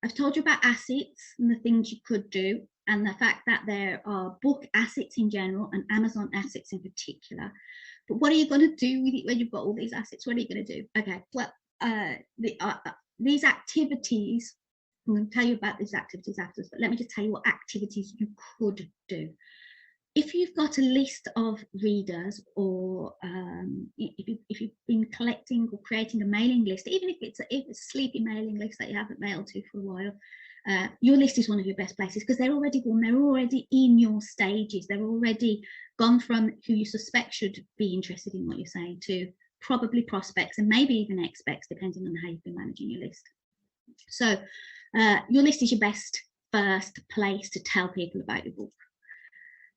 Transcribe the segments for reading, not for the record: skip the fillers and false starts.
I've told you about assets and the things you could do, and the fact that there are book assets in general and Amazon assets in particular. But what are you going to do with it when you've got all these assets? What are you going to do? Okay, well, these activities, I'm going to tell you about these activities afterwards, but let me just tell you what activities you could do. If you've got a list of readers, or if you've been collecting or creating a mailing list, even if it's a sleepy mailing list that you haven't mailed to for a while, your list is one of your best places, because they're already warm, they're already in your stages, they're already gone from who you suspect should be interested in what you're saying to probably prospects and maybe even expects, depending on how you've been managing your list. So your list is your best first place to tell people about your book.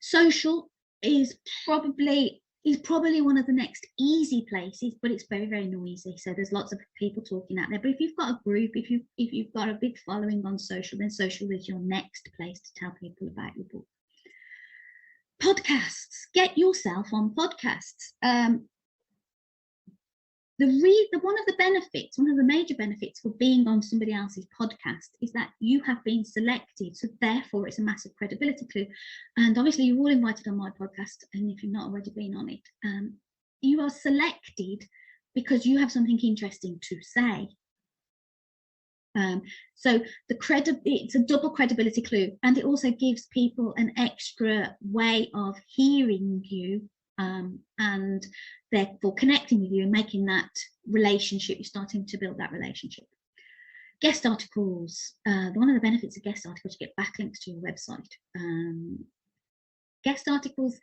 Social is probably one of the next easy places, but it's very, very noisy. So there's lots of people talking out there. But if you've got a group, if you've got a big following on social, then social is your next place to tell people about your book. Podcasts. Get yourself on podcasts. One of the major benefits for being on somebody else's podcast is that you have been selected, so therefore it's a massive credibility clue. And obviously you're all invited on my podcast, and if you've not already been on it, you are selected because you have something interesting to say. So it's a double credibility clue, and it also gives people an extra way of hearing you, and therefore connecting with you and making that relationship. You're starting to build that relationship. Guest articles. One of the benefits of guest articles, you get backlinks to your website. Guest articles,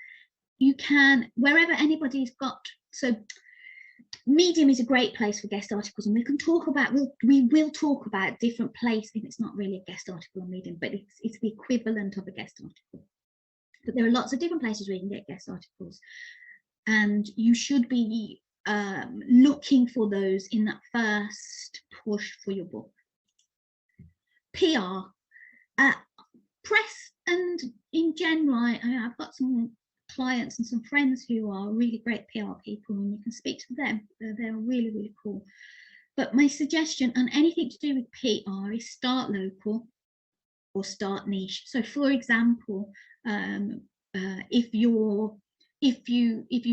you can, wherever anybody's got, so Medium is a great place for guest articles, and we will talk about different places. It's not really a guest article on Medium, but it's the equivalent of a guest article. But there are lots of different places where you can get guest articles, and you should be looking for those in that first push for your book. PR, press, and in general, I've got some clients and some friends who are really great PR people, and you can speak to them. They're really, really cool. But my suggestion on anything to do with PR is start local or start niche. So for example, if you've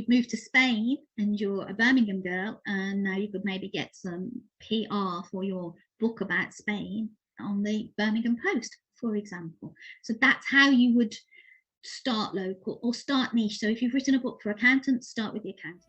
moved to Spain and you're a Birmingham girl, and now you could maybe get some PR for your book about Spain on the Birmingham Post, for example. So that's how you would start local or start niche. So if you've written a book for accountants, start with the accountants.